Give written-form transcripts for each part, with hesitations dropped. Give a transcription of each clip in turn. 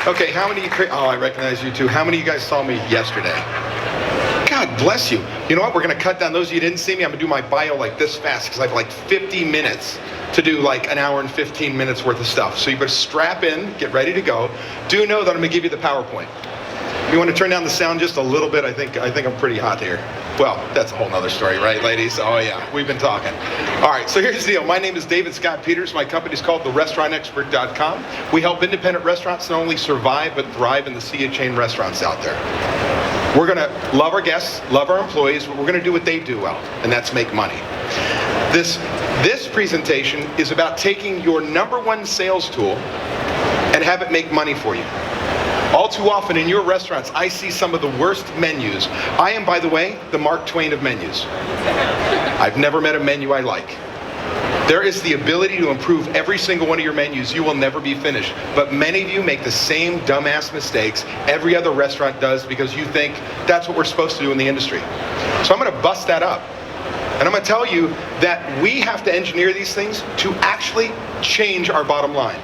Okay, how many of you, oh, I recognize you too. How many of you guys saw me yesterday? God bless you. You know what? We're going to cut down those of you who didn't see me. I'm going to do my bio like this fast because I have like 50 minutes to do like an hour and 15 minutes worth of stuff. So you better strap in, get ready to go. Do know that I'm going to give you the PowerPoint. You want to turn down the sound just a little bit? I think I'm pretty hot here. Well, that's a whole nother story, right, ladies? Oh, yeah, we've been talking. All right, so here's the deal. My name is David Scott Peters. My company's called TheRestaurantExpert.com. We help independent restaurants not only survive, but thrive in the sea of chain restaurants out there. We're going to love our guests, love our employees, but we're going to do what they do well, and that's make money. This presentation is about taking your #1 sales tool and have it make money for you. All too often in your restaurants, I see some of the worst menus. I am, by the way, the Mark Twain of menus. I've never met a menu I like. There is the ability to improve every single one of your menus. You will never be finished. But many of you make the same dumbass mistakes every other restaurant does because you think that's what we're supposed to do in the industry. So I'm going to bust that up. And I'm going to tell you that we have to engineer these things to actually change our bottom line.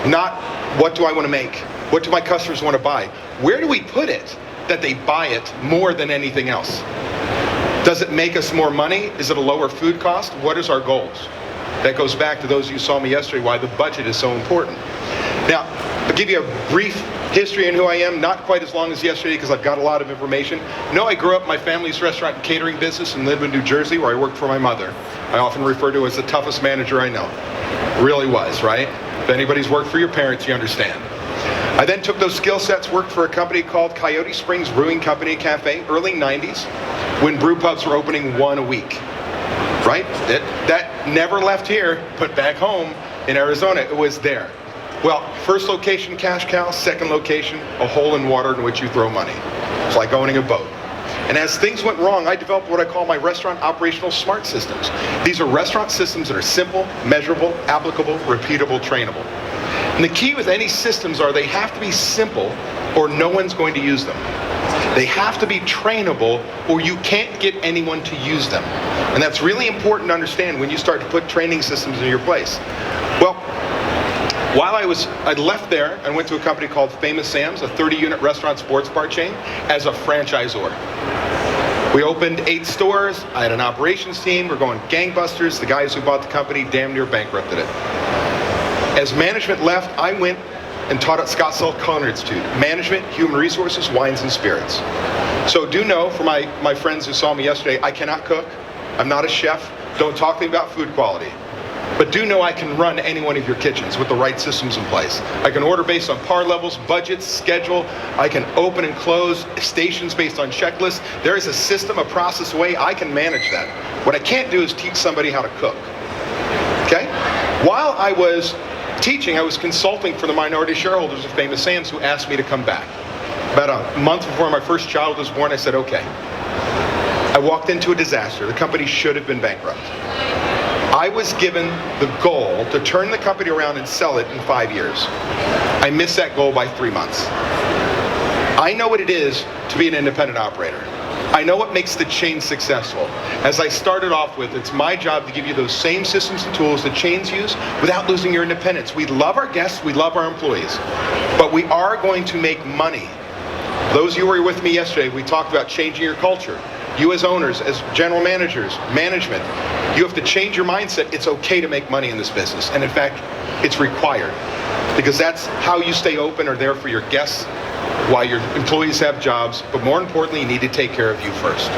Not what do I want to make? What do my customers want to buy? Where do we put it that they buy it more than anything else? Does it make us more money? Is it a lower food cost? What is our goals? That goes back to those of you who saw me yesterday, why the budget is so important. Now, I'll give you a brief history on who I am, not quite as long as yesterday because I've got a lot of information. No, I grew up in my family's restaurant and catering business in Linwood, New Jersey, where I worked for my mother. I often refer to as the toughest manager I know. Really was, right? If anybody's worked for your parents, you understand. I then took those skill sets, worked for a company called Coyote Springs Brewing Company Cafe, early 90s, when brew pubs were opening 1 a week. Right? That never left here, but back home in Arizona, it was there. Well, first location, cash cow. Second location, a hole in water in which you throw money. It's like owning a boat. And as things went wrong, I developed what I call my restaurant operational smart systems. These are restaurant systems that are simple, measurable, applicable, repeatable, trainable. And the key with any systems are they have to be simple or no one's going to use them. They have to be trainable or you can't get anyone to use them. And that's really important to understand when you start to put training systems in your place. Well, while I left there and went to a company called Famous Sam's, a 30-unit restaurant sports bar chain, as a franchisor. We opened 8 stores. I had an operations team. We're going gangbusters. The guys who bought the company damn near bankrupted it. As management left, I went and taught at Scottsdale Culinary Institute, management, human resources, wines and spirits. So do know, for my friends who saw me yesterday, I cannot cook. I'm not a chef. Don't talk to me about food quality. But do know I can run any one of your kitchens with the right systems in place. I can order based on par levels, budgets, schedule. I can open and close stations based on checklists. There is a system, a process, a way I can manage that. What I can't do is teach somebody how to cook. Okay? While I was teaching, I was consulting for the minority shareholders of Famous Sam's who asked me to come back. About a month before my first child was born, I said, okay. I walked into a disaster. The company should have been bankrupt. I was given the goal to turn the company around and sell it in 5 years. I missed that goal by 3 months. I know what it is to be an independent operator. I know what makes the chain successful. As I started off with, it's my job to give you those same systems and tools that chains use without losing your independence. We love our guests, we love our employees, but we are going to make money. Those of you who were with me yesterday, we talked about changing your culture. You as owners, as general managers, management, you have to change your mindset. It's okay to make money in this business. And in fact, it's required. Because that's how you stay open or there for your guests while your employees have jobs. But more importantly, you need to take care of you first.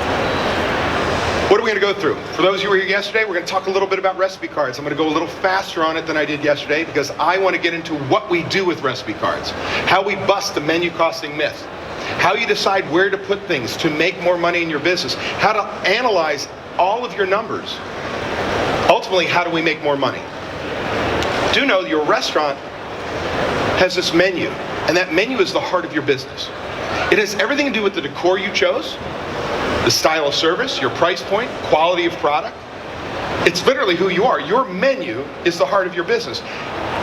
What are we going to go through? For those of you who were here yesterday, we're going to talk a little bit about recipe cards. I'm going to go a little faster on it than I did yesterday because I want to get into what we do with recipe cards. How we bust the menu costing myth. How you decide where to put things to make more money in your business. How to analyze all of your numbers. Ultimately, how do we make more money? Do know your restaurant has this menu, and that menu is the heart of your business. It has everything to do with the decor you chose, the style of service, your price point, quality of product. It's literally who you are. Your menu is the heart of your business.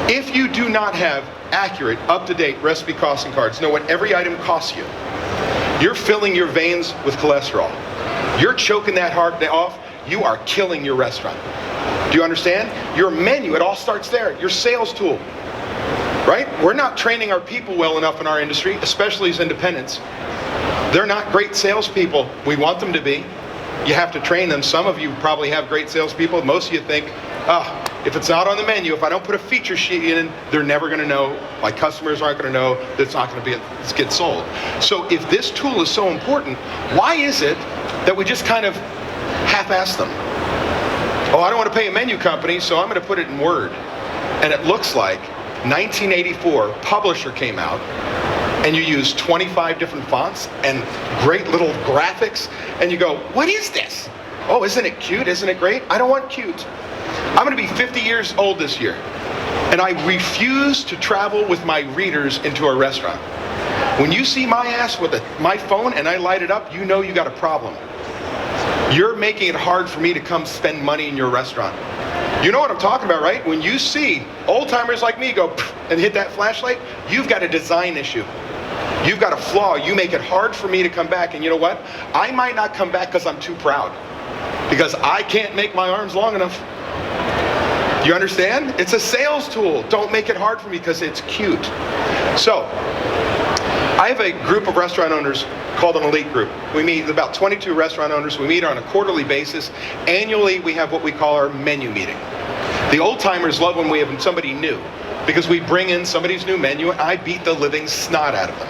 If you do not have accurate, up-to-date recipe costing cards, know what every item costs you, you're filling your veins with cholesterol. You're choking that heart off, you are killing your restaurant. Do you understand? Your menu, it all starts there. Your sales tool. right? We're not training our people well enough in our industry, especially as independents. They're not great salespeople. We want them to be. You have to train them. Some of you probably have great salespeople. Most of you think, if it's not on the menu, if I don't put a feature sheet in, they're never going to know. My customers aren't going to know that it's not going to get sold. So if this tool is so important, why is it that we just kind of half-ass them? Oh, I don't want to pay a menu company, so I'm going to put it in Word. And it looks like 1984, Publisher came out, and you use 25 different fonts and great little graphics, and you go, what is this? Oh, isn't it cute? Isn't it great? I don't want cute. I'm going to be 50 years old this year, and I refuse to travel with my readers into a restaurant. When you see my ass with my phone and I light it up, you know you got a problem. You're making it hard for me to come spend money in your restaurant. You know what I'm talking about, right? When you see old-timers like me go and hit that flashlight, you've got a design issue. You've got a flaw. You make it hard for me to come back. And you know what? I might not come back because I'm too proud. Because I can't make my arms long enough. You understand? It's a sales tool. Don't make it hard for me because it's cute. So, I have a group of restaurant owners called an elite group. We meet about 22 restaurant owners. We meet on a quarterly basis. Annually, we have what we call our menu meeting. The old timers love when we have somebody new because we bring in somebody's new menu and I beat the living snot out of them.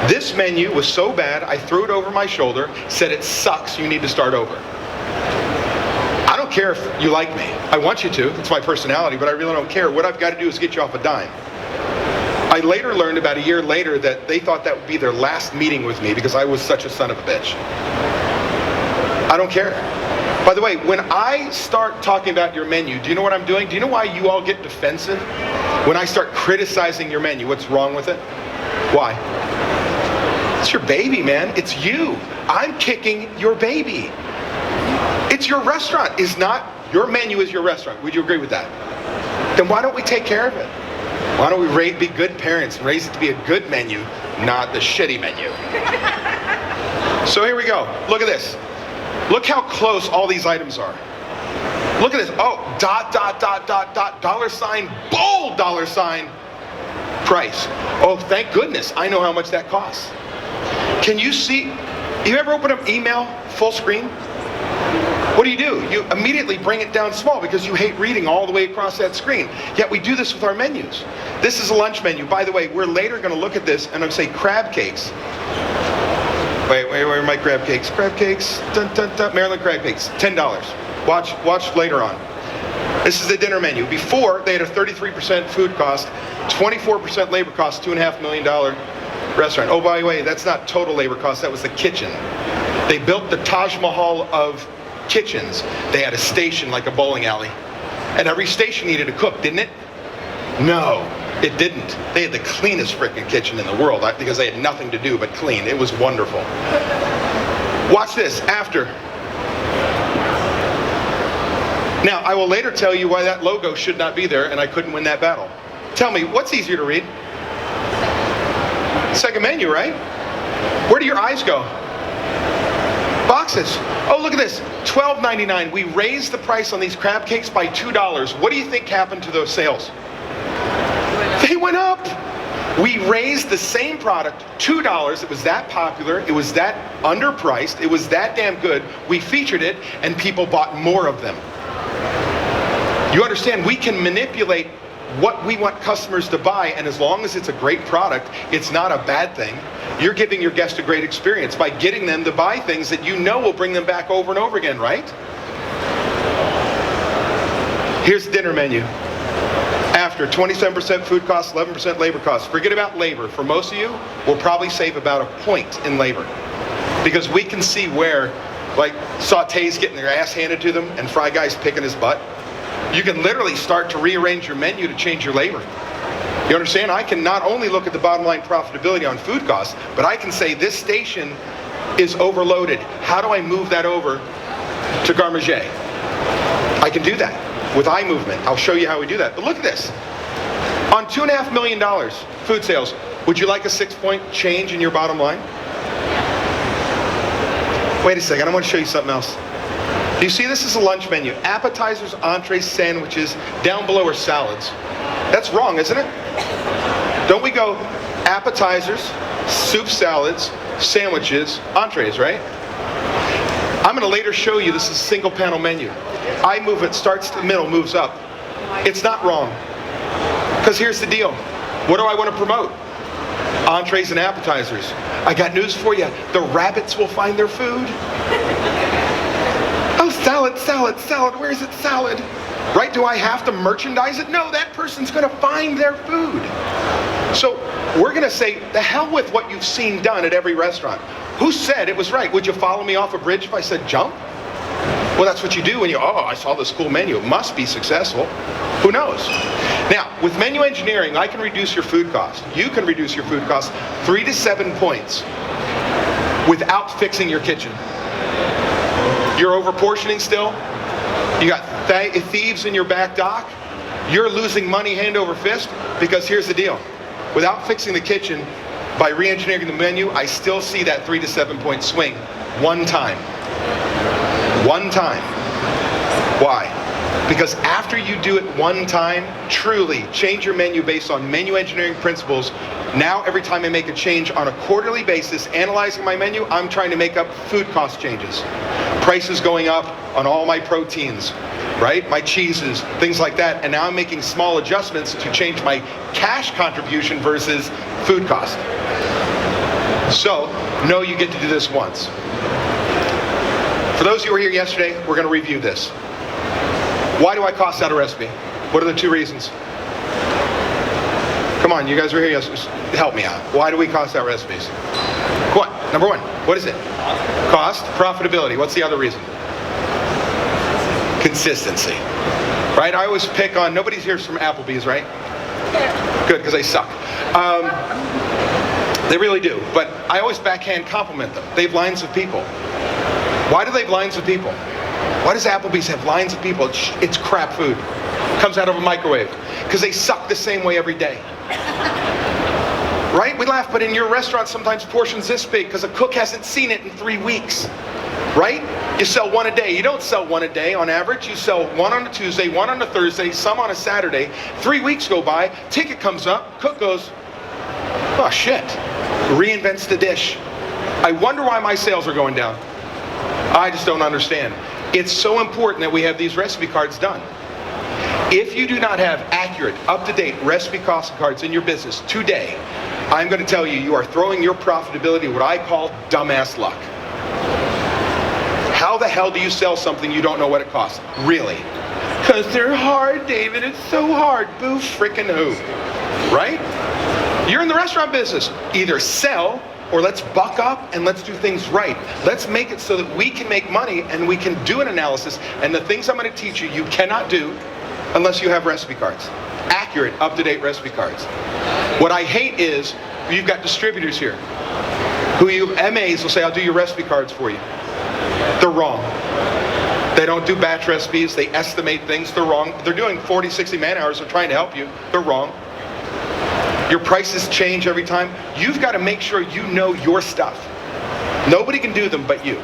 This menu was so bad, I threw it over my shoulder, said it sucks, you need to start over. I don't care if you like me. I want you to, it's my personality, but I really don't care. What I've got to do is get you off a dime. I later learned about a year later that they thought that would be their last meeting with me because I was such a son of a bitch. I don't care. By the way, when I start talking about your menu, do you know what I'm doing? Do you know why you all get defensive? When I start criticizing your menu, what's wrong with it? Why? It's your baby, man. It's you. I'm kicking your baby. It's your restaurant. Your menu is your restaurant. Would you agree with that? Then why don't we take care of it? Why don't we be good parents and raise it to be a good menu, not the shitty menu? So here we go. Look at this. Look how close all these items are. Look at this. Oh, ... $, bold $, price. Oh, thank goodness. I know how much that costs. Can you see? You ever open up email full screen? What do? You immediately bring it down small because you hate reading all the way across that screen. Yet we do this with our menus. This is a lunch menu. By the way, we're later going to look at this and I'm going to say crab cakes. Wait, where are my crab cakes? Crab cakes, Maryland crab cakes, $10. Watch later on. This is the dinner menu. Before, they had a 33% food cost, 24% labor cost, $2.5 million restaurant. Oh, by the way, that's not total labor cost, that was the kitchen. They built the Taj Mahal of kitchens. They had a station like a bowling alley. And every station needed a cook, didn't it? No, it didn't. They had the cleanest freaking kitchen in the world because they had nothing to do but clean. It was wonderful. Watch this, after. Now, I will later tell you why that logo should not be there and I couldn't win that battle. Tell me, what's easier to read? Second menu, right? Where do your eyes go? Boxes. Oh, look at this. $12.99. We raised the price on these crab cakes by $2. What do you think happened to those sales? They went up. We raised the same product, $2. It was that popular. It was that underpriced. It was that damn good. We featured it, and people bought more of them. You understand? We can manipulate what we want customers to buy, and as long as it's a great product, it's not a bad thing. You're giving your guest a great experience by getting them to buy things that you know will bring them back over and over again, right? Here's the dinner menu. After 27% food costs, 11% labor costs. Forget about labor. For most of you, we'll probably save about a point in labor. Because we can see where, like, sautés getting their ass handed to them and Fry Guy's picking his butt. You can literally start to rearrange your menu to change your labor. You understand? I can not only look at the bottom line profitability on food costs, but I can say this station is overloaded. How do I move that over to garde manger? I can do that with eye movement. I'll show you how we do that. But look at this. On $2.5 million food sales, would you like a 6-point change in your bottom line? Wait a second, I want to show you something else. Do you see this is a lunch menu? Appetizers, entrees, sandwiches, down below are salads. That's wrong, isn't it? Don't we go appetizers, soup salads, sandwiches, entrees, right? I'm going to later show you this is a single panel menu. I move it, starts to the middle, moves up. It's not wrong. Because here's the deal. What do I want to promote? Entrees and appetizers. I got news for you. The rabbits will find their food. Oh, salad, salad, salad. Where is it, salad? Right? Do I have to merchandise it? No, that person's going to find their food. So we're going to say, the hell with what you've seen done at every restaurant. Who said it was right? Would you follow me off a bridge if I said jump? Well, that's what you do when I saw this cool menu. It must be successful. Who knows? Now, with menu engineering, I can reduce your food cost. You can reduce your food cost 3 to 7 points without fixing your kitchen. You're over-portioning still? You got thieves in your back dock? You're losing money hand over fist? Because here's the deal. Without fixing the kitchen, by re-engineering the menu, I still see that 3 to 7 point swing one time. One time. Why? Because after you do it one time, truly change your menu based on menu engineering principles, now every time I make a change on a quarterly basis, analyzing my menu, I'm trying to make up food cost changes. Prices going up on all my proteins, right? My cheeses, things like that. And now I'm making small adjustments to change my cash contribution versus food cost. So, know you get to do this once. For those who were here yesterday, we're going to review this. Why do I cost out a recipe? What are the 2 reasons? Come on, you guys were here yesterday. Help me out. Why do we cost out recipes? What? Number 1, what is it? Cost, profitability. What's the other reason? Consistency. Right? I always pick on, nobody's here from Applebee's, right? Yeah. Good, because they suck. They really do. But I always backhand compliment them. They have lines of people. Why do they have lines of people? Why does Applebee's have lines of people? It's crap food. Comes out of a microwave. Because they suck the same way every day. Right? We laugh, but in your restaurant sometimes portions this big because a cook hasn't seen it in 3 weeks. Right? You sell 1 a day. You don't sell 1 a day on average. You sell 1 on a Tuesday, 1 on a Thursday, some on a Saturday. 3 weeks go by, ticket comes up, cook goes, oh shit. Reinvents the dish. I wonder why my sales are going down. I just don't understand. It's so important that we have these recipe cards done. If you do not have accurate, up-to-date recipe cost cards in your business today, I'm going to tell you, you are throwing your profitability what I call dumbass luck. How the hell do you sell something you don't know what it costs? Really? Because they're hard, David. It's so hard. Boo frickin' who. Right? You're in the restaurant business. Either sell or let's buck up and let's do things right. Let's make it so that we can make money and we can do an analysis. And the things I'm going to teach you, you cannot do unless you have recipe cards. Accurate, up-to-date recipe cards. What I hate is you've got distributors here who MAs will say, I'll do your recipe cards for you. They're wrong. They don't do batch recipes. They estimate things. They're wrong. They're doing 40, 60 man hours. They're trying to help you. They're wrong. Your prices change every time. You've got to make sure you know your stuff. Nobody can do them but you.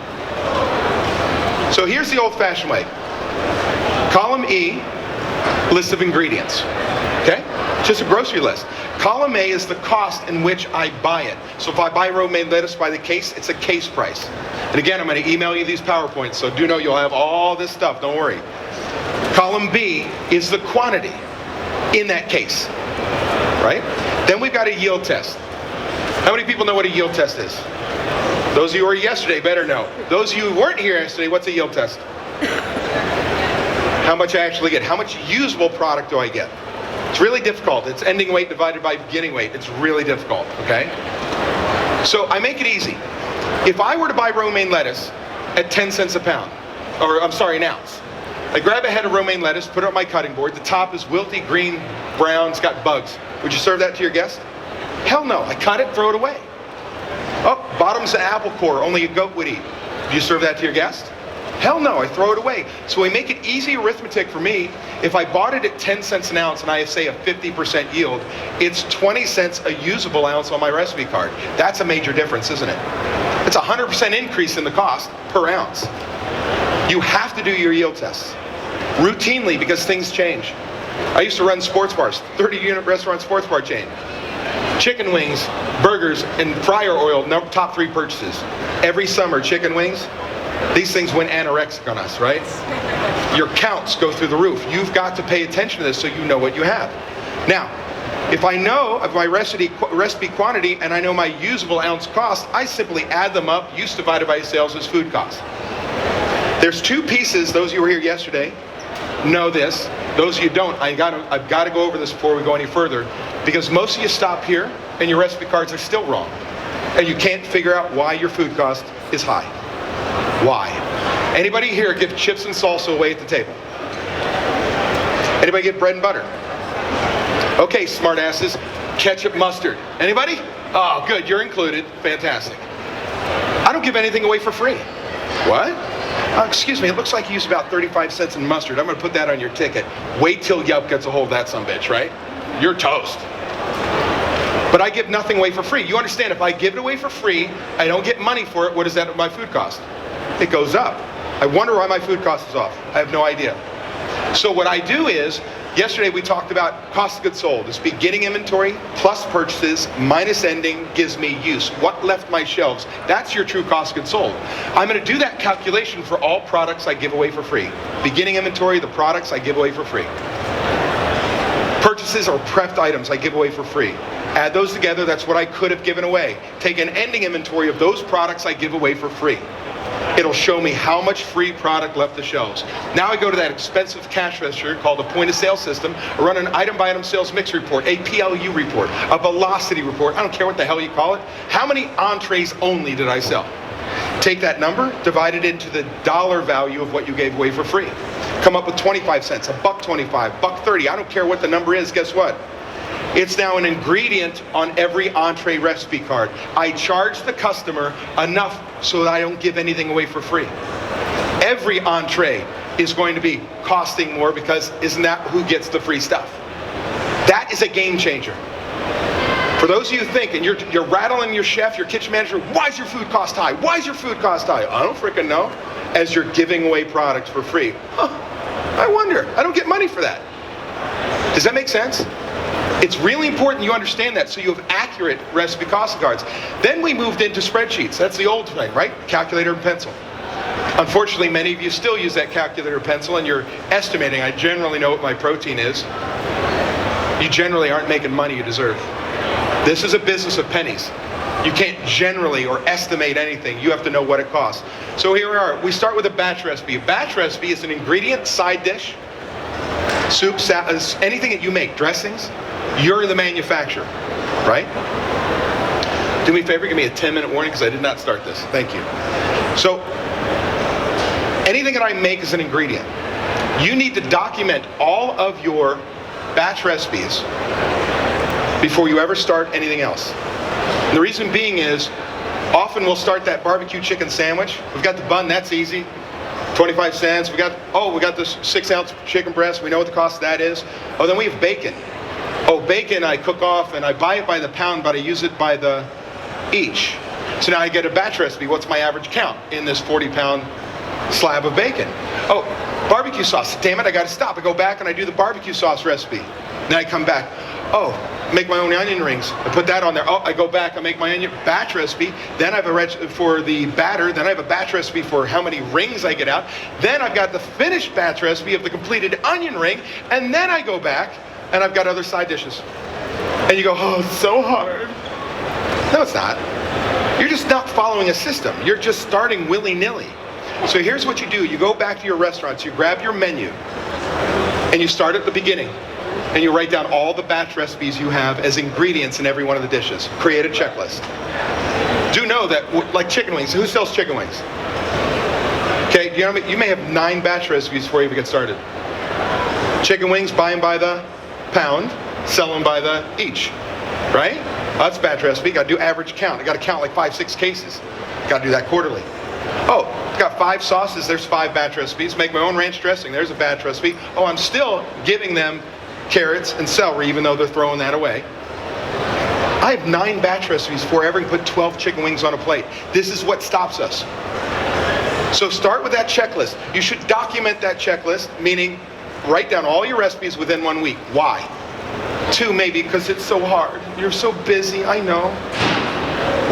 So here's the old-fashioned way. Column E, list of ingredients. Okay? Just a grocery list. Column A is the cost in which I buy it. So if I buy romaine lettuce by the case, it's a case price. And again, I'm going to email you these PowerPoints, so do know you'll have all this stuff. Don't worry. Column B is the quantity in that case. Right? Then we've got a yield test. How many people know what a yield test is? Those of you who were yesterday better know. Those of you who weren't here yesterday, what's a yield test? How much I actually get. How much usable product do I get? It's really difficult. It's ending weight divided by beginning weight. It's really difficult, okay? So I make it easy. If I were to buy romaine lettuce at 10 cents a pound, or I'm sorry, an ounce, I grab a head of romaine lettuce, put it on my cutting board. The top is wilty, green, brown, it's got bugs. Would you serve that to your guest? Hell no. I cut it, throw it away. Oh, bottom's an apple core, only a goat would eat. Do you serve that to your guest? Hell no, I throw it away. So we make it easy arithmetic for me. If I bought it at 10 cents an ounce and I say a 50% yield, it's 20 cents a usable ounce on my recipe card. That's a major difference, isn't it? It's a 100% increase in the cost per ounce. You have to do your yield tests routinely because things change. I used to run sports bars, 30-unit restaurant sports bar chain. Chicken wings, burgers, and fryer oil, top 3 purchases. Every summer, chicken wings, these things went anorexic on us, right? Your counts go through the roof. You've got to pay attention to this so you know what you have. Now, if I know of my recipe quantity and I know my usable ounce cost, I simply add them up. Use divided by sales is food cost. There's 2 pieces. Those of you who were here yesterday know this. Those of you who don't, I've got to go over this before we go any further, because most of you stop here and your recipe cards are still wrong. And you can't figure out why your food cost is high. Why? Anybody here give chips and salsa away at the table? Anybody get bread and butter? Okay, smart asses. Ketchup, mustard. Anybody? Oh, good, you're included. Fantastic. I don't give anything away for free. What? Excuse me, it looks like you used about 35 cents in mustard. I'm going to put that on your ticket. Wait till Yelp gets a hold of that sumbitch, right? You're toast. But I give nothing away for free. You understand, if I give it away for free, I don't get money for it, what is that my food cost? It goes up. I wonder why my food cost is off. I have no idea. So what I do is, yesterday we talked about cost of goods sold. It's beginning inventory plus purchases minus ending gives me use. What left my shelves? That's your true cost of goods sold. I'm going to do that calculation for all products I give away for free. Beginning inventory, the products I give away for free. Purchases or prepped items I give away for free. Add those together, that's what I could have given away. Take an ending inventory of those products I give away for free. It'll show me how much free product left the shelves. Now I go to that expensive cash register called a point of sale system, I run an item by item sales mix report, a PLU report, a velocity report, I don't care what the hell you call it. How many entrees only did I sell? Take that number, divide it into the dollar value of what you gave away for free. Come up with 25 cents, $1.25, $1.30, I don't care what the number is, guess what? It's now an ingredient on every entree recipe card. I charge the customer enough so that I don't give anything away for free. Every entree is going to be costing more because isn't that who gets the free stuff? That is a game changer. For those of you who think, and you're rattling your chef, your kitchen manager, why is your food cost high? Why is your food cost high? I don't freaking know. As you're giving away products for free. Huh, I wonder. I don't get money for that. Does that make sense? It's really important you understand that so you have accurate recipe cost cards. Then we moved into spreadsheets. That's the old thing, right? Calculator and pencil. Unfortunately, many of you still use that calculator and pencil and you're estimating. I generally know what my protein is. You generally aren't making money you deserve. This is a business of pennies. You can't generally or estimate anything. You have to know what it costs. So here we are. We start with a batch recipe. A batch recipe is an ingredient, side dish, soup, salads, anything that you make, dressings. You're the manufacturer, right? Do me a favor, give me a 10-minute warning because I did not start this. Thank you. So, anything that I make is an ingredient. You need to document all of your batch recipes before you ever start anything else. And the reason being is, often we'll start that barbecue chicken sandwich. We've got the bun, that's easy. 25 cents. We got this 6-ounce chicken breast. We know what the cost of that is. Oh, then we have bacon. Oh, bacon I cook off and I buy it by the pound, but I use it by the each. So now I get a batch recipe. What's my average count in this 40-pound slab of bacon? Oh, barbecue sauce. Damn it, I got to stop. I go back and I do the barbecue sauce recipe. Then I come back. Oh, make my own onion rings. I put that on there. Oh, I go back, I make my onion batch recipe. Then I have a recipe for the batter. Then I have a batch recipe for how many rings I get out. Then I've got the finished batch recipe of the completed onion ring. And then I go back and I've got other side dishes. And you go, oh, it's so hard. No, it's not. You're just not following a system. You're just starting willy-nilly. So here's what you do. You go back to your restaurants, you grab your menu, and you start at the beginning. And you write down all the batch recipes you have as ingredients in every one of the dishes. Create a checklist. Do know that, like chicken wings, who sells chicken wings? Okay, you may have 9 batch recipes before you even get started. Chicken wings, buy them by the pound, sell them by the each, right? That's a batch recipe. Got to do average count. I got to count like 5-6 cases. Got to do that quarterly. Oh, got 5 sauces. There's 5 batch recipes. Make my own ranch dressing. There's a batch recipe. Oh, I'm still giving them carrots and celery, even though they're throwing that away. I have 9 batch recipes before I ever put 12 chicken wings on a plate. This is what stops us. So start with that checklist. You should document that checklist, meaning write down all your recipes within 1 week. Why? 2 maybe because it's so hard. You're so busy, I know.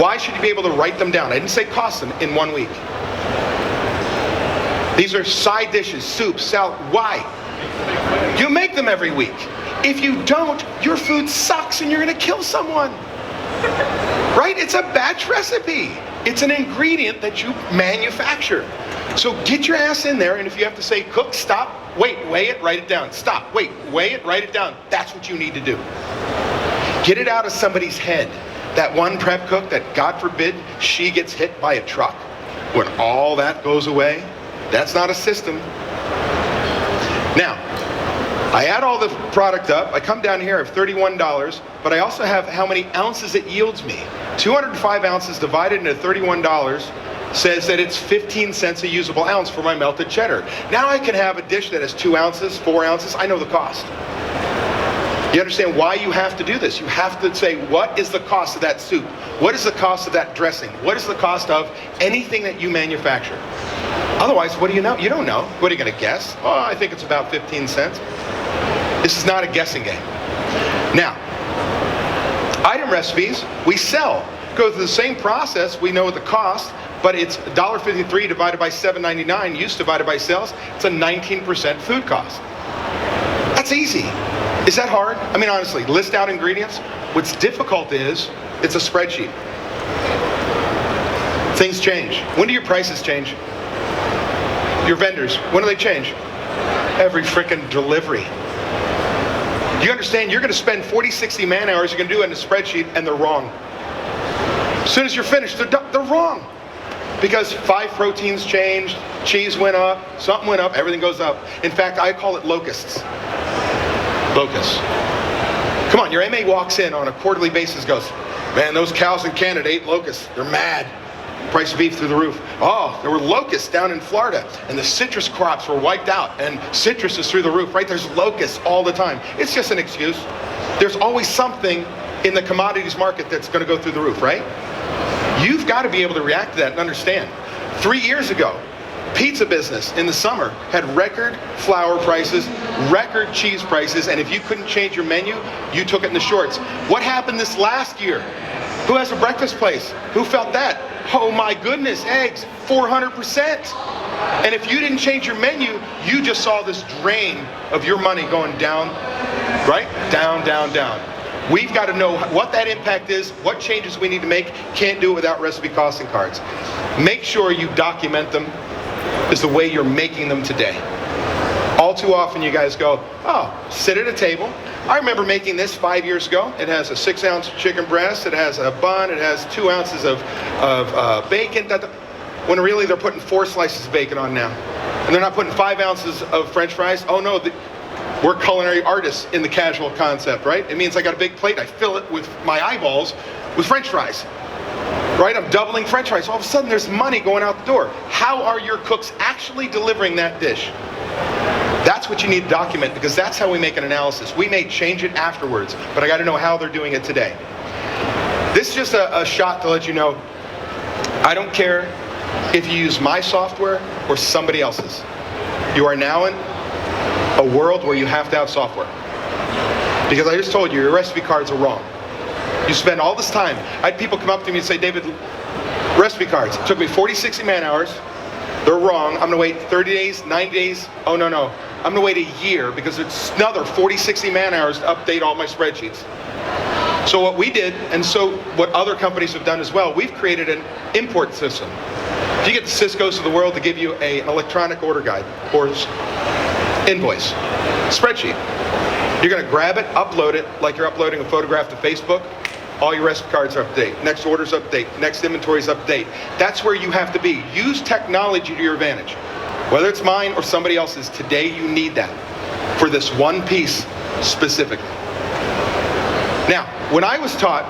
Why should you be able to write them down? I didn't say cost them in 1 week. These are side dishes, soup, salad. Why? You make them every week. If you don't, your food sucks and you're going to kill someone. Right? It's a batch recipe. It's an ingredient that you manufacture. So get your ass in there, and if you have to say, cook, stop, wait, weigh it, write it down. Stop, wait, weigh it, write it down. That's what you need to do. Get it out of somebody's head. That one prep cook that, God forbid, she gets hit by a truck. When all that goes away, that's not a system. Now, I add all the product up. I come down here, I have $31, but I also have how many ounces it yields me. 205 ounces divided into $31 says that it's 15 cents a usable ounce for my melted cheddar. Now I can have a dish that has 2 ounces, 4 ounces. I know the cost. You understand why you have to do this? You have to say, what is the cost of that soup? What is the cost of that dressing? What is the cost of anything that you manufacture? Otherwise, what do you know? You don't know. What are you going to guess? Oh, I think it's about 15 cents. This is not a guessing game. Now, item recipes, we sell. Go through the same process. We know the cost, but it's $1.53 divided by $7.99, use divided by sales. It's a 19% food cost. That's easy. Is that hard? I mean, honestly, list out ingredients. What's difficult is, it's a spreadsheet. Things change. When do your prices change? Your vendors, when do they change? Every frickin' delivery. You understand, you're gonna spend 40, 60 man hours, you're gonna do it in a spreadsheet, and they're wrong. As soon as you're finished, they're wrong. Because 5 proteins changed, cheese went up, something went up, everything goes up. In fact, I call it locusts. Locusts. Come on, your MA walks in on a quarterly basis, goes, man, those cows in Canada ate locusts. They're mad. Price of beef through the roof. Oh, there were locusts down in Florida, and the citrus crops were wiped out, and citrus is through the roof, right? There's locusts all the time. It's just an excuse. There's always something in the commodities market that's going to go through the roof, right? You've got to be able to react to that and understand. 3 years ago, pizza business in the summer had record flour prices, record cheese prices, and if you couldn't change your menu, you took it in the shorts. What happened this last year? Who has a breakfast place? Who felt that? Oh my goodness, eggs, 400%. And if you didn't change your menu, you just saw this drain of your money going down, right? Down, down, down. We've got to know what that impact is, what changes we need to make. Can't do it without recipe costing cards. Make sure you document them is the way you're making them today. All too often you guys go, oh, sit at a table. I remember making this 5 years ago. It has a 6-ounce chicken breast, it has a bun, it has 2 ounces of bacon. When really they're putting 4 slices of bacon on now. And they're not putting 5 ounces of French fries. Oh no, we're culinary artists in the casual concept, right? It means I got a big plate, I fill it with my eyeballs with French fries. Right? I'm doubling French fries. All of a sudden there's money going out the door. How are your cooks actually delivering that dish? That's what you need to document, because that's how we make an analysis. We may change it afterwards, but I got to know how they're doing it today. This is just a shot to let you know, I don't care if you use my software or somebody else's. You are now in a world where you have to have software. Because I just told you, your recipe cards are wrong. You spend all this time. I had people come up to me and say, David, recipe cards. It took me 40, 60 man hours. They're wrong. I'm going to wait 30 days, 90 days. Oh, no, no. I'm going to wait a year because it's another 40, 60 man hours to update all my spreadsheets. So what we did, and so what other companies have done as well, we've created an import system. If you get the Cisco's of the world to give you an electronic order guide or invoice, spreadsheet, you're going to grab it, upload it like you're uploading a photograph to Facebook. All your recipe cards are up to date. Next orders up to date. Next inventories up to date. That's where you have to be. Use technology to your advantage. Whether it's mine or somebody else's, today you need that for this one piece specifically. Now, when I was taught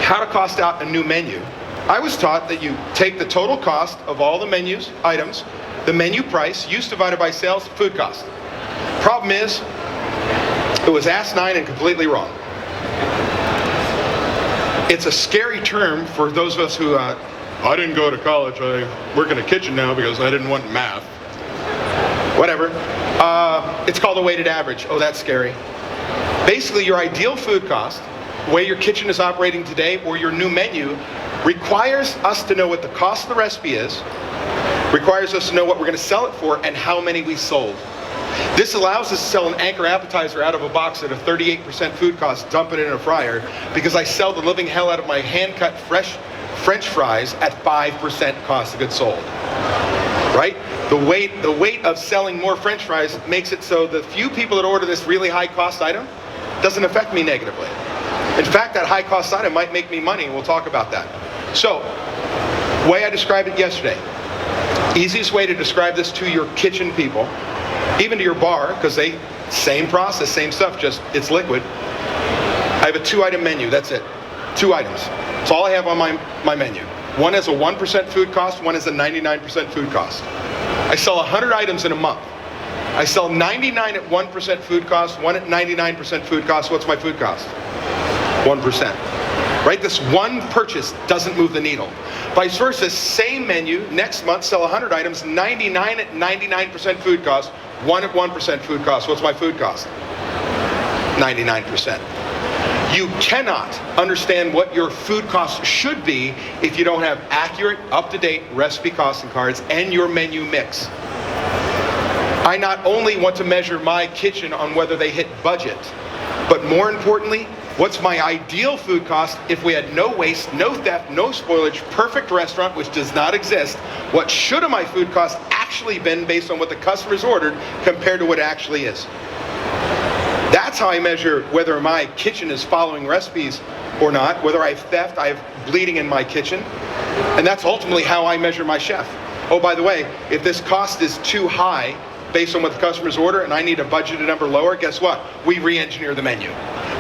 how to cost out a new menu, I was taught that you take the total cost of all the menus, items, the menu price, use divided by sales, food cost. Problem is, it was asinine and completely wrong. It's a scary term for those of us who, I didn't go to college, I work in a kitchen now because I didn't want math. Whatever. It's called a weighted average. Oh, that's scary. Basically, your ideal food cost, the way your kitchen is operating today, or your new menu, requires us to know what the cost of the recipe is, requires us to know what we're going to sell it for, and how many we sold. This allows us to sell an anchor appetizer out of a box at a 38% food cost, dump it in a fryer, because I sell the living hell out of my hand-cut fresh French fries at 5% cost of goods sold. Right? The weight of selling more French fries makes it so the few people that order this really high-cost item doesn't affect me negatively. In fact, that high-cost item might make me money, and we'll talk about that. So, the way I described it yesterday, easiest way to describe this to your kitchen people, even to your bar, because same process, same stuff, just it's liquid. I have a 2-item menu, that's it. 2 items. That's all I have on my menu. One is a 1% food cost, one is a 99% food cost. I sell 100 items in a month. I sell 99 at 1% food cost, 1 at 99% food cost. What's my food cost? 1%. Right? This one purchase doesn't move the needle. Vice versa, same menu, next month, sell 100 items, 99 at 99% food cost, 1 at 1% food cost. What's my food cost? 99%. You cannot understand what your food costs should be if you don't have accurate, up-to-date recipe costing cards and your menu mix. I not only want to measure my kitchen on whether they hit budget, but more importantly, what's my ideal food cost if we had no waste, no theft, no spoilage, perfect restaurant, which does not exist? What should have my food cost actually been based on what the customers ordered compared to what it actually is? That's how I measure whether my kitchen is following recipes or not, whether I have theft, I have bleeding in my kitchen. And that's ultimately how I measure my chef. Oh, by the way, if this cost is too high based on what the customers order and I need a budgeted number lower, guess what? We re-engineer the menu.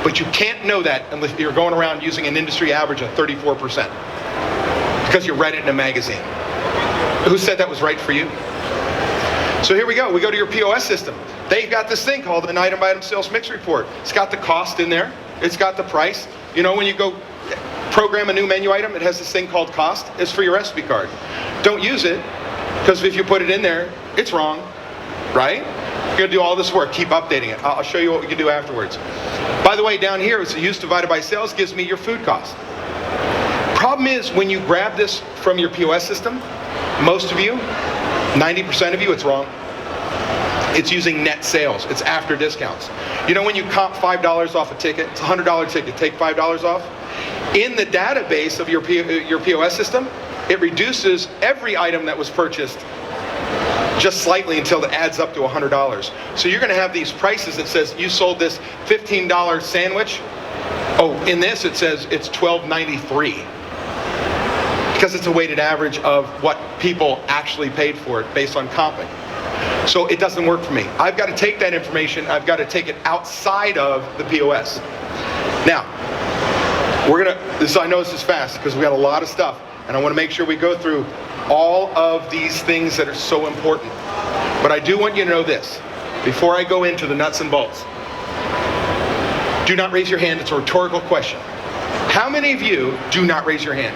But you can't know that unless you're going around using an industry average of 34%. Because you read it in a magazine. Who said that was right for you? So here we go. We go to your POS system. They've got this thing called an item-by-item sales mix report. It's got the cost in there. It's got the price. You know, when you go program a new menu item, it has this thing called cost. It's for your recipe card. Don't use it, because if you put it in there, it's wrong, right? You're going to do all this work. Keep updating it. I'll show you what we can do afterwards. By the way, down here, it's use divided by sales gives me your food cost. Problem is, when you grab this from your POS system, most of you, 90% of you, it's wrong. It's using net sales. It's after discounts. You know when you comp $5 off a ticket, it's a $100 ticket, take $5 off? In the database of your POS system, it reduces every item that was purchased just slightly until it adds up to $100. So you're going to have these prices that says you sold this $15 sandwich. Oh, in this it says it's $12.93. Because it's a weighted average of what people actually paid for it based on comping. So it doesn't work for me. I've got to take that information, I've got to take it outside of the POS. Now, I know this is fast because we got a lot of stuff, and I want to make sure we go through all of these things that are so important. But I do want you to know this, before I go into the nuts and bolts. Do not raise your hand, it's a rhetorical question. How many of you do not raise your hand?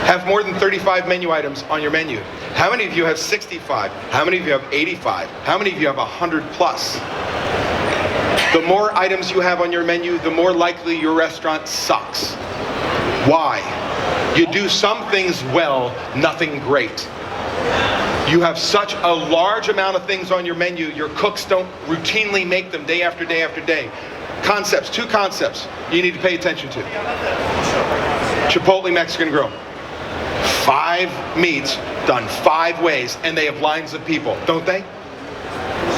Have more than 35 menu items on your menu? How many of you have 65? How many of you have 85? How many of you have 100 plus? The more items you have on your menu, the more likely your restaurant sucks. Why? You do some things well, nothing great. You have such a large amount of things on your menu, your cooks don't routinely make them day after day after day. Concepts, 2 concepts you need to pay attention to. Chipotle Mexican Grill. 5 meats done 5 ways, and they have lines of people, don't they?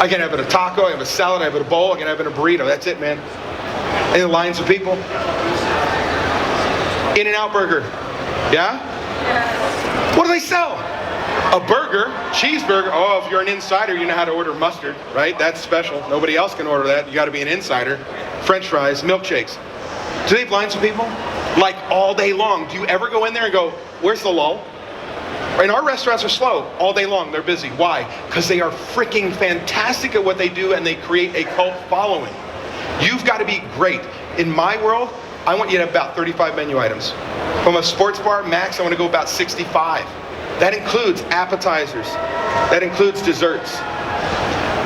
I can have it a taco, I have a salad, I have it a bowl, I can have it a burrito. That's it, man. And the lines of people. In-N-Out Burger. Yeah? What do they sell? A burger, cheeseburger. Oh, if you're an insider, you know how to order mustard, right? That's special. Nobody else can order that. You got to be an insider. French fries, milkshakes. Do they have lines of people? Like all day long. Do you ever go in there and go, where's the lull? And our restaurants are slow all day long. They're busy. Why? Because they are freaking fantastic at what they do, and they create a cult following. You've got to be great. In my world, I want you to have about 35 menu items. From a sports bar, max, I want to go about 65. That includes appetizers. That includes desserts.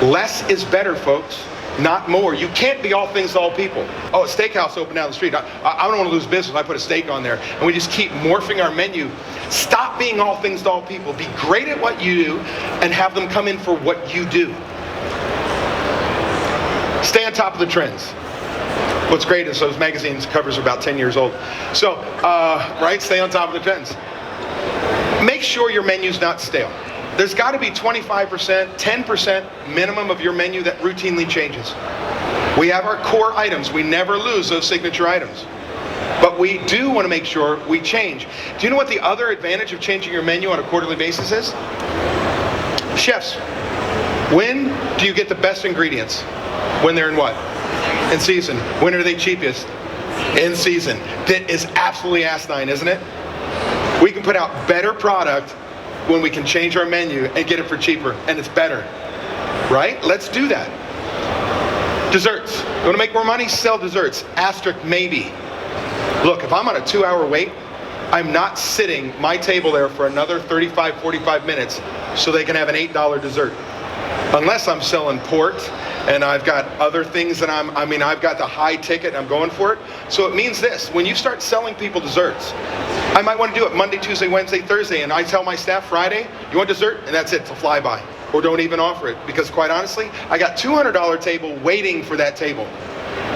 Less is better, folks. not more. You can't be all things to all people. Oh, a steakhouse open down the street. I don't want to lose business. I put a steak on there. And we just keep morphing our menu. Stop being all things to all people. Be great at what you do and have them come in for what you do. Stay on top of the trends. What's great is those magazines covers are about 10 years old. So, right, stay on top of the trends. Make sure your menu's not stale. There's got to be 25%, 10% minimum of your menu that routinely changes. We have our core items. We never lose those signature items. But we do want to make sure we change. Do you know what the other advantage of changing your menu on a quarterly basis is? Chefs, when do you get the best ingredients? When they're in what? In season. When are they cheapest? In season. That is absolutely asinine, isn't it? We can put out better product when we can change our menu and get it for cheaper, and it's better. Right? Let's do that. Desserts. You want to make more money? Sell desserts. Asterisk, maybe. Look, if I'm on a 2-hour wait, I'm not sitting my table there for another 35, 45 minutes so they can have an $8 dessert. Unless I'm selling port and I've got other things that I've got the high ticket and I'm going for it. So it means this, when you start selling people desserts, I might want to do it Monday, Tuesday, Wednesday, Thursday, and I tell my staff Friday, you want dessert? And that's it, it's a flyby. Or don't even offer it, because quite honestly, I got $200 table waiting for that table.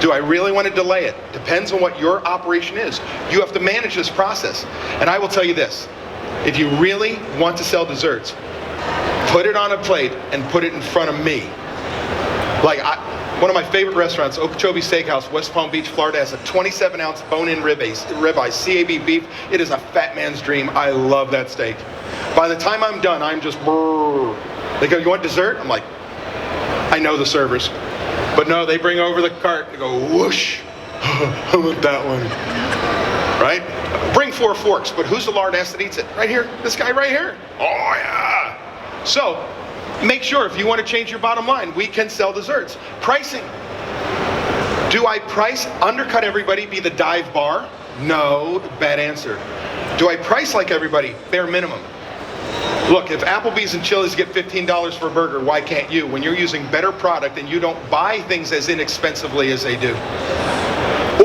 Do I really want to delay it? Depends on what your operation is. You have to manage this process. And I will tell you this, if you really want to sell desserts, put it on a plate and put it in front of me. Like, one of my favorite restaurants, Okeechobee Steakhouse, West Palm Beach, Florida, has a 27-ounce bone-in ribeye, CAB beef. It is a fat man's dream. I love that steak. By the time I'm done, I'm just brrr. They go, you want dessert? I'm like, I know the servers. But no, they bring over the cart and go, whoosh. I want that one. Right? Bring 4 forks, but who's the lard ass that eats it? Right here. This guy right here. Oh, yeah. So, make sure if you want to change your bottom line, we can sell desserts. Pricing. Do I price, undercut everybody, be the dive bar? No, bad answer. Do I price like everybody? Bare minimum. Look, if Applebee's and Chili's get $15 for a burger, why can't you? When you're using better product and you don't buy things as inexpensively as they do.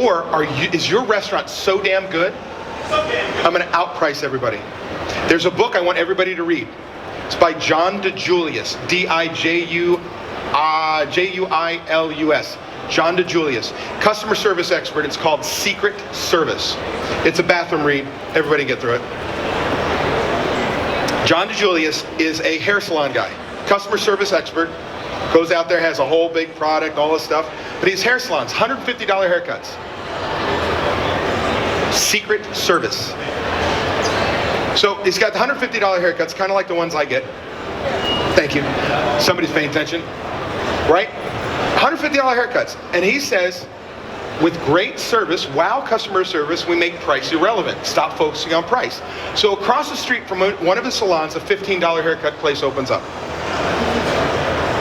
Or is your restaurant so damn good, I'm going to outprice everybody. There's a book I want everybody to read. It's by John DeJulius, D-I-J-U-I-L-U-S. John DeJulius, customer service expert. It's called Secret Service. It's a bathroom read. Everybody get through it. John DeJulius is a hair salon guy, customer service expert, goes out there, has a whole big product, all this stuff, but he's hair salons, $150 haircuts. Secret Service. So he's got the $150 haircuts, kind of like the ones I get. Thank you. Somebody's paying attention. Right? $150 haircuts. And he says, with great service, wow customer service, we make price irrelevant. Stop focusing on price. So across the street from one of his salons, a $15 haircut place opens up.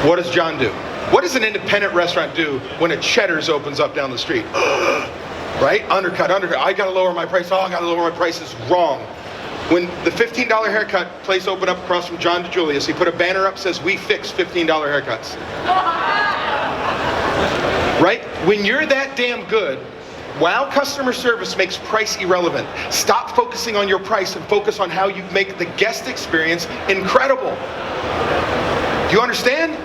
What does John do? What does an independent restaurant do when a Cheddar's opens up down the street? Right? Undercut. I gotta lower my price. Oh, I gotta lower my prices. Wrong. When the $15 haircut place opened up across from John DeJulius, he put a banner up that says, we fix $15 haircuts. Right? When you're that damn good, wow customer service makes price irrelevant. Stop focusing on your price and focus on how you make the guest experience incredible. Do you understand?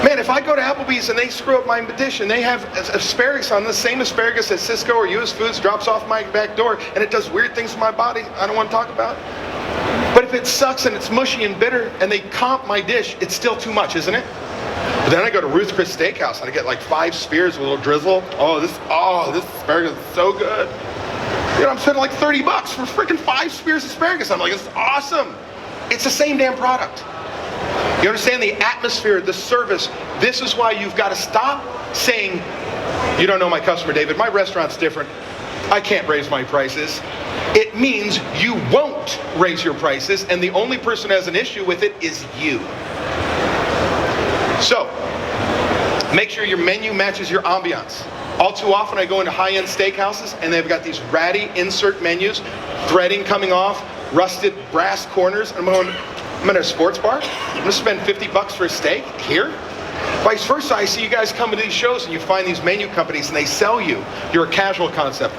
Man, if I go to Applebee's and they screw up my dish and they have asparagus on the same asparagus that Cisco or US Foods drops off my back door and it does weird things to my body I don't want to talk about. But if it sucks and it's mushy and bitter and they comp my dish, it's still too much, isn't it? But then I go to Ruth's Chris Steakhouse and I get like 5 spears with a little drizzle. This asparagus is so good. You know, I'm spending like $30 for freaking 5 spears of asparagus. I'm like, it's awesome. It's the same damn product. You understand the atmosphere, the service. This is why you've got to stop saying, you don't know my customer, David. My restaurant's different. I can't raise my prices. It means you won't raise your prices, and the only person who has an issue with it is you. So, make sure your menu matches your ambiance. All too often I go into high-end steakhouses and they've got these ratty insert menus, threading coming off, rusted brass corners. I'm in a sports bar. I'm going to spend $50 for a steak here. Vice versa, I see you guys come to these shows and you find these menu companies and they sell you. You're a casual concept.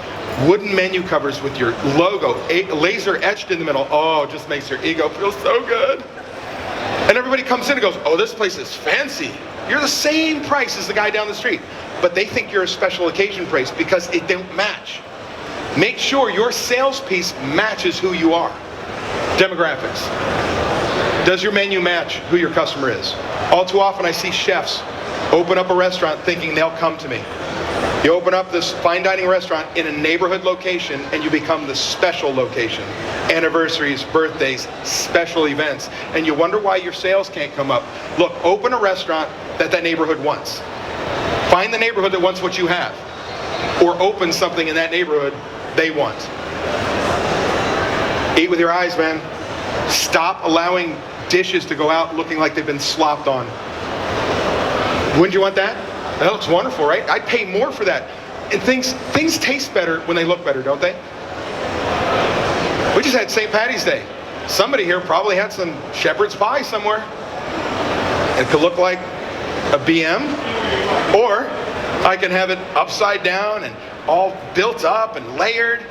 Wooden menu covers with your logo, laser etched in the middle. Oh, it just makes your ego feel so good. And everybody comes in and goes, oh, this place is fancy. You're the same price as the guy down the street. But they think you're a special occasion price because it don't match. Make sure your sales piece matches who you are. Demographics. Does your menu match who your customer is? All too often I see chefs open up a restaurant thinking they'll come to me. You open up this fine dining restaurant in a neighborhood location and you become the special location. Anniversaries, birthdays, special events. And you wonder why your sales can't come up. Look, open a restaurant that neighborhood wants. Find the neighborhood that wants what you have. Or open something in that neighborhood they want. Eat with your eyes, man. Stop allowing dishes to go out looking like they've been slopped on. Wouldn't you want that? That looks wonderful, right? I'd pay more for that. And things taste better when they look better, don't they? We just had St. Patty's Day. Somebody here probably had some shepherd's pie somewhere. It could look like a BM, or I can have it upside down and all built up and layered.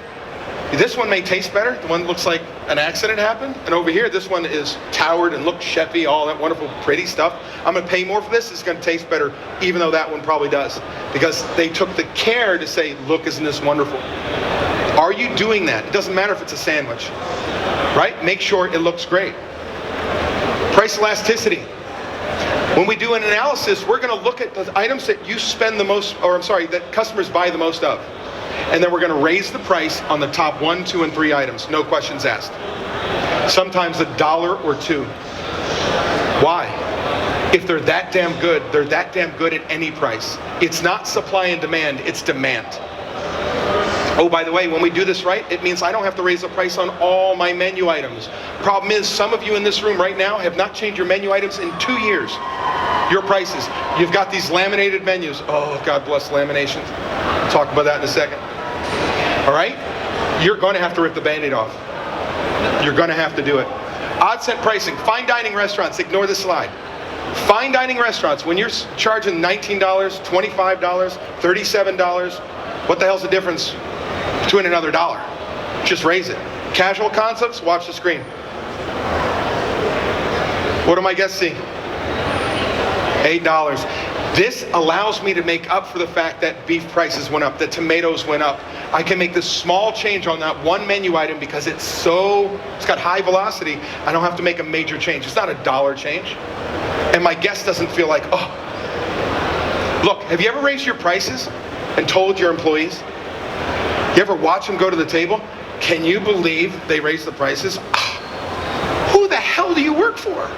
This one may taste better. The one that looks like an accident happened. And over here, this one is towered and looks chefy, all that wonderful, pretty stuff. I'm going to pay more for this. It's going to taste better, even though that one probably does. Because they took the care to say, look, isn't this wonderful? Are you doing that? It doesn't matter if it's a sandwich, right? Make sure it looks great. Price elasticity. When we do an analysis, we're going to look at the items that you spend the most, or I'm sorry, that customers buy the most of. And then we're going to raise the price on the top 1, 2, and 3 items. No questions asked. Sometimes $1 or $2. Why? If they're that damn good, they're that damn good at any price. It's not supply and demand, it's demand. Oh, by the way, when we do this right, it means I don't have to raise the price on all my menu items. Problem is, some of you in this room right now have not changed your menu items in 2 years. Your prices. You've got these laminated menus. Oh, God bless laminations. We'll talk about that in a second. All right? You're going to have to rip the Band-Aid off. You're going to have to do it. Odd cent pricing. Fine dining restaurants. Ignore the slide. Fine dining restaurants, when you're charging $19, $25, $37, what the hell's the difference between another dollar? Just raise it. Casual concepts, watch the screen. What do my guests see? $8. This allows me to make up for the fact that beef prices went up, that tomatoes went up. I can make this small change on that one menu item because it's got high velocity. I don't have to make a major change. It's not a dollar change. And my guest doesn't feel like, oh. Look, have you ever raised your prices and told your employees? You ever watch them go to the table? Can you believe they raised the prices? Who the hell do you work for?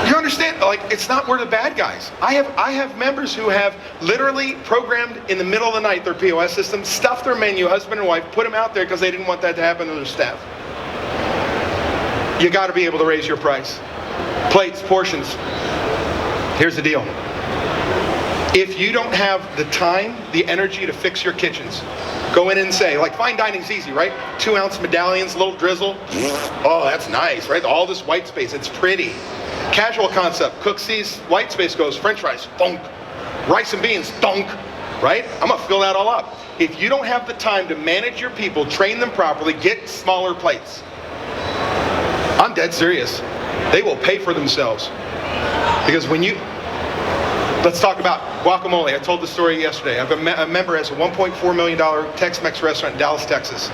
You understand? Like, it's not we're the bad guys. I have members who have literally programmed in the middle of the night their POS system, stuffed their menu, husband and wife, put them out there because they didn't want that to happen to their staff. You got to be able to raise your price. Plates, portions. Here's the deal. If you don't have the time, the energy to fix your kitchens, go in and say, like fine dining's easy, right? 2-ounce medallions, little drizzle. Oh, that's nice, right? All this white space, it's pretty. Casual concept, cook sees, white space goes, french fries, thunk. Rice and beans, thunk, right? I'm gonna fill that all up. If you don't have the time to manage your people, train them properly, get smaller plates. I'm dead serious. They will pay for themselves. Because when you, let's talk about guacamole. I told the story yesterday. I have a member has a $1.4 million Tex-Mex restaurant in Dallas, Texas.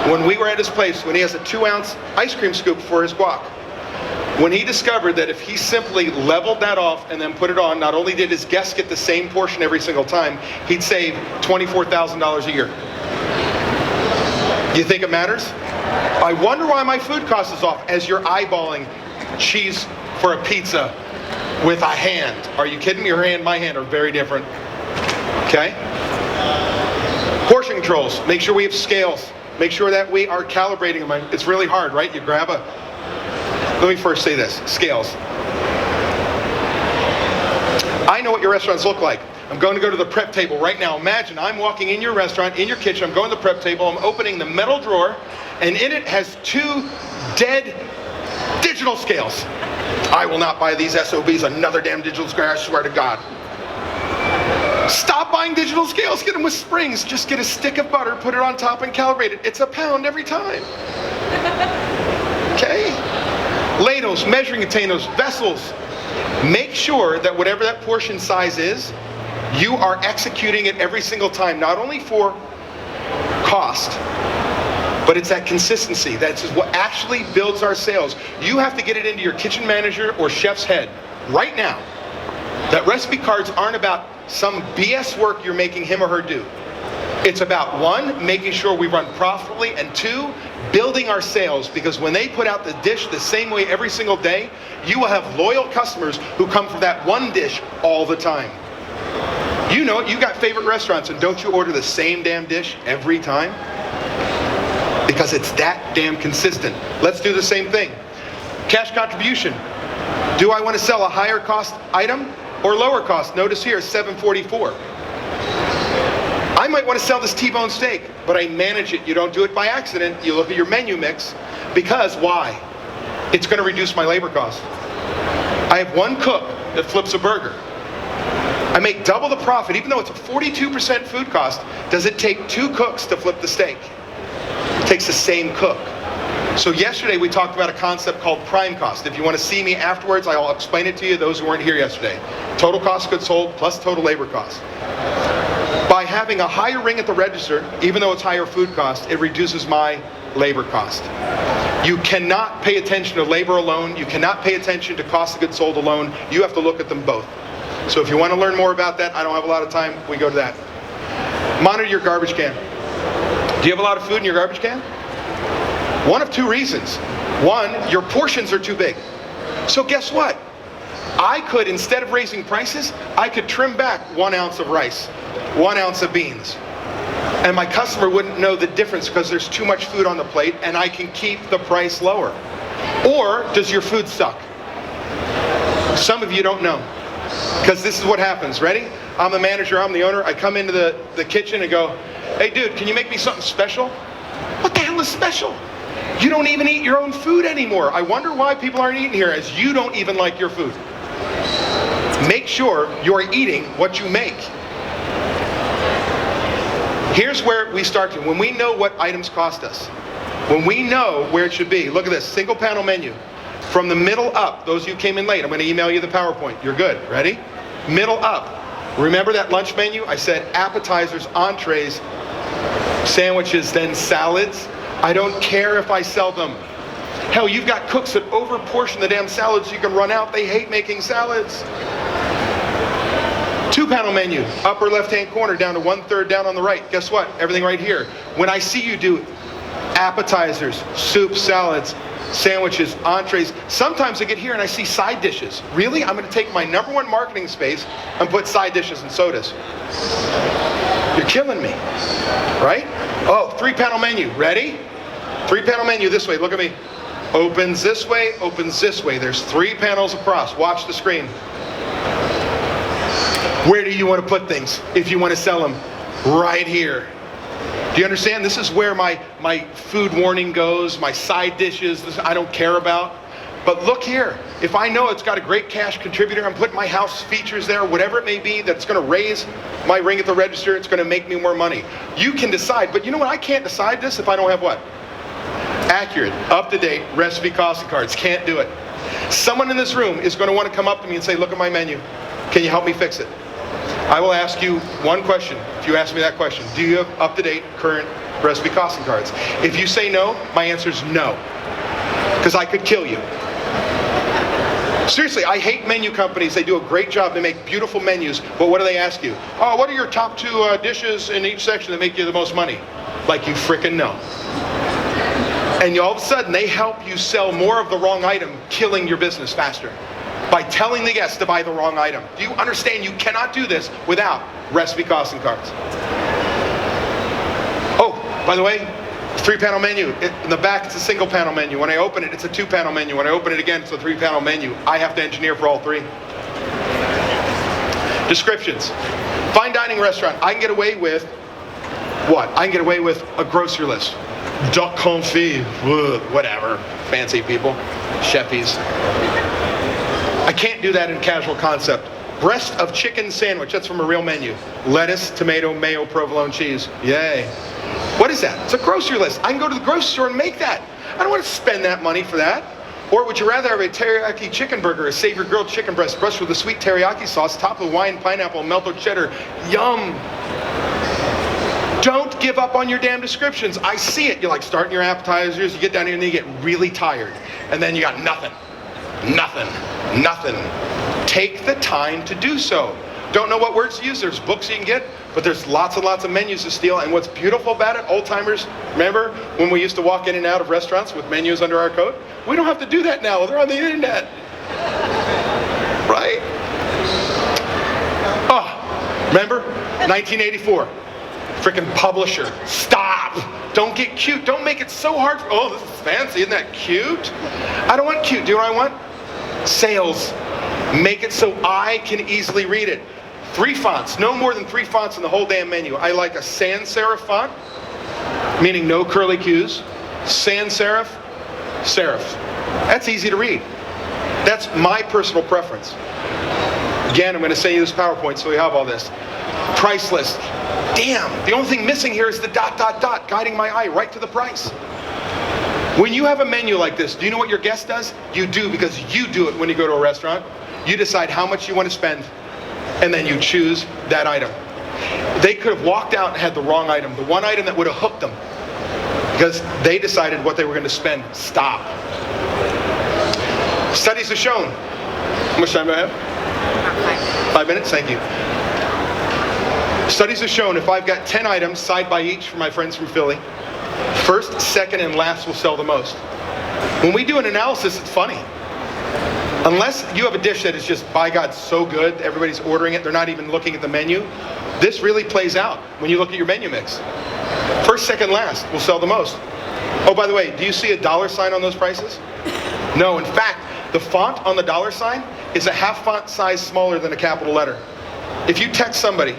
When we were at his place, when he has a 2-ounce ice cream scoop for his guac, when he discovered that if he simply leveled that off and then put it on, not only did his guests get the same portion every single time, he'd save $24,000 a year. You think it matters? I wonder why my food cost is off as you're eyeballing cheese for a pizza with a hand. Are you kidding me? Your hand, my hand are very different. Okay? Portion controls. Make sure we have scales. Make sure that we are calibrating them. It's really hard, right? You grab a... Let me first say this. Scales. I know what your restaurants look like. I'm going to go to the prep table right now. Imagine I'm walking in your restaurant, in your kitchen. I'm going to the prep table. I'm opening the metal drawer, and in it has 2 dead digital scales. I will not buy these SOBs another damn digital scale, I swear to God. Stop buying digital scales, get them with springs. Just get a stick of butter, put it on top and calibrate it. It's a pound every time. Okay? Ladles, measuring containers, vessels. Make sure that whatever that portion size is, you are executing it every single time, not only for cost, but it's that consistency. That's what actually builds our sales. You have to get it into your kitchen manager or chef's head right now that recipe cards aren't about some BS work you're making him or her do. It's about, one, making sure we run profitably, and two, building our sales, because when they put out the dish the same way every single day, you will have loyal customers who come for that one dish all the time. You know it, you got favorite restaurants, and don't you order the same damn dish every time? Because it's that damn consistent. Let's do the same thing. Cash contribution. Do I want to sell a higher cost item or lower cost? Notice here, $7.44. I might want to sell this T-bone steak, but I manage it. You don't do it by accident. You look at your menu mix. Because why? It's going to reduce my labor cost. I have one cook that flips a burger. I make double the profit, even though it's a 42% food cost. Does it take two cooks to flip the steak? It takes the same cook. So yesterday we talked about a concept called prime cost. If you want to see me afterwards, I'll explain it to you, those who weren't here yesterday. Total cost of goods sold plus total labor cost. By having a higher ring at the register, even though it's higher food cost, it reduces my labor cost. You cannot pay attention to labor alone. You cannot pay attention to cost of goods sold alone. You have to look at them both. So if you want to learn more about that, I don't have a lot of time, we go to that. Monitor your garbage can. Do you have a lot of food in your garbage can? One of two reasons. One, your portions are too big. So guess what? I could, instead of raising prices, I could trim back 1 ounce of rice, 1 ounce of beans. And my customer wouldn't know the difference because there's too much food on the plate, and I can keep the price lower. Or does your food suck? Some of you don't know. Because this is what happens. Ready? I'm the manager, I'm the owner. I come into the kitchen and go, hey dude, can you make me something special? What the hell is special? You don't even eat your own food anymore. I wonder why people aren't eating here, as you don't even like your food. Make sure you're eating what you make. Here's where we start to, when we know what items cost us, when we know where it should be. Look at this, single panel menu. From the middle up, those of you who came in late, I'm going to email you the PowerPoint. You're good. Ready? Middle up. Remember that lunch menu? I said appetizers, entrees, sandwiches, then salads. I don't care if I sell them. Hell, you've got cooks that overportion the damn salads so you can run out. They hate making salads. 2-panel menu, upper left-hand corner down to 1/3 down on the right. Guess what? Everything right here. When I see you do appetizers, soups, salads, sandwiches, entrees, sometimes I get here and I see side dishes. Really? I'm going to take my #1 marketing space and put side dishes and sodas. You're killing me, right? Oh, 3-panel menu. Ready? 3-panel menu this way. Look at me. Opens this way, opens this way. There's 3 panels across. Watch the screen. Where do you want to put things if you want to sell them? Right here. Do you understand? This is where my food warning goes, my side dishes, this I don't care about. But look here. If I know it's got a great cash contributor, I'm putting my house features there, whatever it may be, that's going to raise my ring at the register, it's going to make me more money. You can decide, but you know what? I can't decide this if I don't have what? Accurate, up-to-date recipe costing cards. Can't do it. Someone in this room is going to want to come up to me and say, look at my menu. Can you help me fix it? I will ask you one question. If you ask me that question, do you have up-to-date current recipe costing cards? If you say no, my answer is no. Because I could kill you. Seriously, I hate menu companies. They do a great job. They make beautiful menus. But what do they ask you? Oh, what are your top 2 dishes in each section that make you the most money? Like you frickin' know. And all of a sudden, they help you sell more of the wrong item, killing your business faster. By telling the guests to buy the wrong item. Do you understand you cannot do this without recipe costing cards? Oh, by the way, 3-panel menu. In the back, it's a single panel menu. When I open it, it's a 2-panel menu. When I open it again, it's a 3-panel menu. I have to engineer for all 3. Descriptions. Fine dining restaurant. I can get away with what? I can get away with a grocery list. Duck confit, whatever. Fancy people. Chefies. I can't do that in casual concept. Breast of chicken sandwich, that's from a real menu. Lettuce, tomato, mayo, provolone cheese. Yay. What is that? It's a grocery list. I can go to the grocery store and make that. I don't want to spend that money for that. Or would you rather have a teriyaki chicken burger, a savory grilled chicken breast brushed with a sweet teriyaki sauce, topped with Hawaiian pineapple, melted cheddar? Yum. Don't give up on your damn descriptions. I see it. You're like starting your appetizers, you get down here and then you get really tired. And then you got nothing. Nothing. Nothing. Take the time to do so. Don't know what words to use? There's books you can get, but there's lots and lots of menus to steal. And what's beautiful about it, old timers, remember when we used to walk in and out of restaurants with menus under our coat? We don't have to do that now. They're on the internet. Right? Oh, remember? 1984. Freaking publisher. Stop. Don't get cute. Don't make it so hard. Oh, this is fancy. Isn't that cute? I don't want cute. Do you know what I want? Sales. Make it so I can easily read it. 3 fonts. No more than 3 fonts in the whole damn menu. I like a sans serif font, meaning no curly Q's. Sans serif, serif. That's easy to read. That's my personal preference. Again, I'm going to send you this PowerPoint so we have all this. Price list. Damn, the only thing missing here is the ... guiding my eye right to the price. When you have a menu like this, do you know what your guest does? You do, because you do it when you go to a restaurant. You decide how much you want to spend, and then you choose that item. They could have walked out and had the wrong item, the one item that would have hooked them, because they decided what they were going to spend. Stop. Studies have shown. How much time do I have? 5 minutes? Thank you. Studies have shown if I've got 10 items side by each for my friends from Philly, first, second, and last will sell the most. When we do an analysis, it's funny. Unless you have a dish that is just, by God, so good, everybody's ordering it, they're not even looking at the menu, this really plays out when you look at your menu mix. First, second, last will sell the most. Oh, by the way, do you see a dollar sign on those prices? No, in fact, the font on the dollar sign is a half font size smaller than a capital letter. If you text somebody,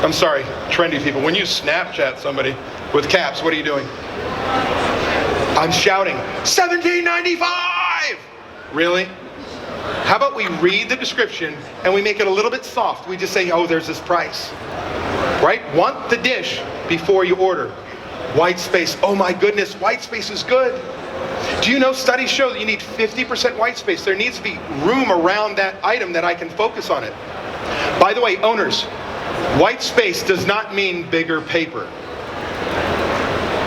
I'm sorry, trendy people, when you Snapchat somebody with caps, what are you doing? I'm shouting, $17.95! Really? How about we read the description and we make it a little bit soft? We just say, oh, there's this price. Right? Want the dish before you order. White space. Oh my goodness, white space is good. Do you know studies show that you need 50% white space? There needs to be room around that item that I can focus on it. By the way, owners, white space does not mean bigger paper.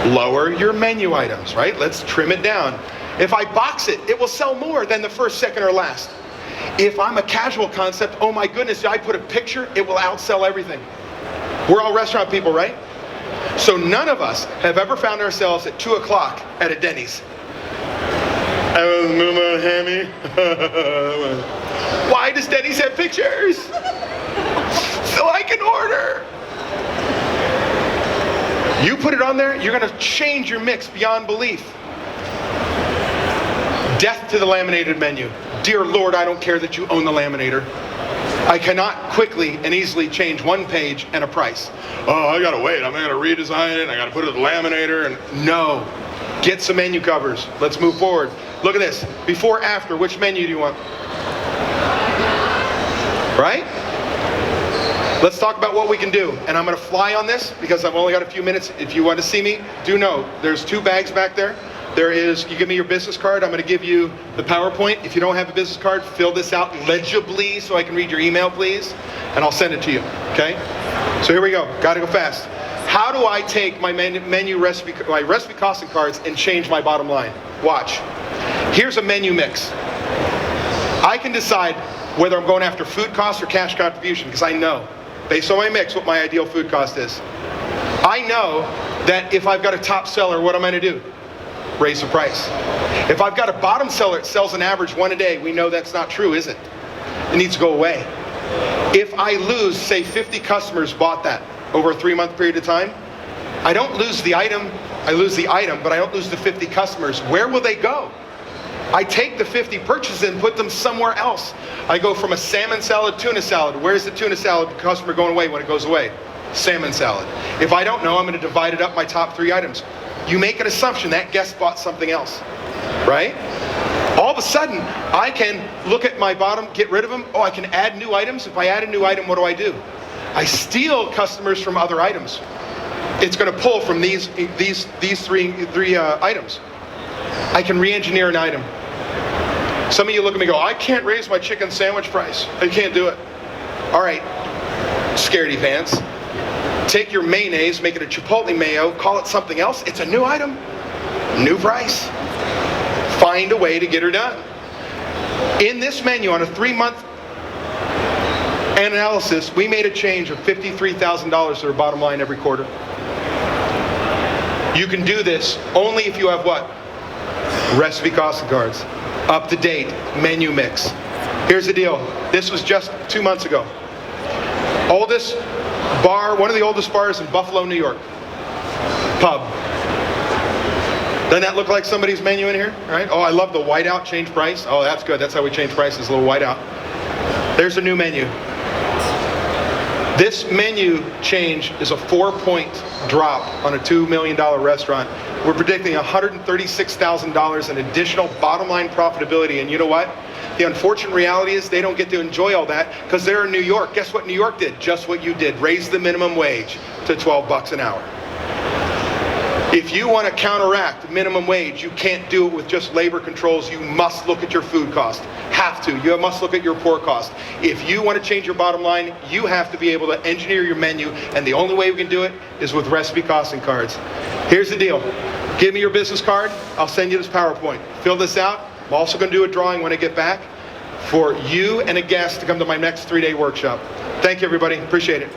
Lower your menu items, right? Let's trim it down. If I box it, it will sell more than the first, second, or last. If I'm a casual concept, oh my goodness, I put a picture, it will outsell everything. We're all restaurant people, right? So none of us have ever found ourselves at 2 o'clock at a Denny's. I was a hammy. Why does Denny's have pictures? So I can order. You put it on there, you're going to change your mix beyond belief. Death to the laminated menu. Dear Lord, I don't care that you own the laminator. I cannot quickly and easily change one page and a price. Oh, I gotta wait. I'm gonna redesign it. I gotta put it in the laminator. And no, get some menu covers. Let's move forward. Look at this. Before, after. Which menu do you want? Right? Let's talk about what we can do. And I'm gonna fly on this because I've only got a few minutes. If you want to see me, do know there's 2 bags back there. There is, you give me your business card, I'm going to give you the PowerPoint. If you don't have a business card, fill this out legibly so I can read your email, please, and I'll send it to you, okay? So here we go. Got to go fast. How do I take my menu recipe, my recipe costing cards and change my bottom line? Watch. Here's a menu mix. I can decide whether I'm going after food cost or cash contribution because I know, based on my mix, what my ideal food cost is. I know that if I've got a top seller, what am I going to do? Raise the price. If I've got a bottom seller that sells an average 1 a day, we know that's not true, is it? It needs to go away. If I lose, say 50 customers bought that over a 3-month period of time, I don't lose the item, I lose the item, but I don't lose the 50 customers. Where will they go? I take the 50 purchases and put them somewhere else. I go from a salmon salad, tuna salad. Where's the tuna salad customer going away when it goes away? Salmon salad. If I don't know, I'm going to divide it up my top 3 items. You make an assumption that guest bought something else, right? All all of a sudden, I can look at my bottom, get rid of them. Oh, I can add new items. If I add a new item, what do? I steal customers from other items. It's going to pull from these three items. I can re-engineer an item. Some of you look at me and go, I can't raise my chicken sandwich price. I can't do it. All right, scaredy pants. Take your mayonnaise, make it a chipotle mayo, call it something else. It's a new item, new price. Find a way to get her done. In this menu, on a 3-month analysis, we made a change of $53,000 to our bottom line every quarter. You can do this only if you have what? Recipe costing cards. Up to date menu mix. Here's the deal. This was just 2 months ago. Oldest bar, one of the oldest bars in Buffalo, New York. Pub. Doesn't that look like somebody's menu in here? Right? Oh, I love the whiteout change price. Oh, that's good. That's how we change prices, a little whiteout. There's a new menu. This menu change is a 4-point drop on a $2 million restaurant. We're predicting $136,000 in additional bottom line profitability. And you know what? The unfortunate reality is they don't get to enjoy all that because they're in New York. Guess what New York did? Just what you did. Raise the minimum wage to $12 an hour. If you want to counteract minimum wage, you can't do it with just labor controls. You must look at your food cost. Have to. You must look at your pour cost. If you want to change your bottom line, you have to be able to engineer your menu, and the only way we can do it is with recipe costing cards. Here's the deal. Give me your business card. I'll send you this PowerPoint. Fill this out. I'm also going to do a drawing when I get back for you and a guest to come to my next 3-day workshop. Thank you, everybody. Appreciate it.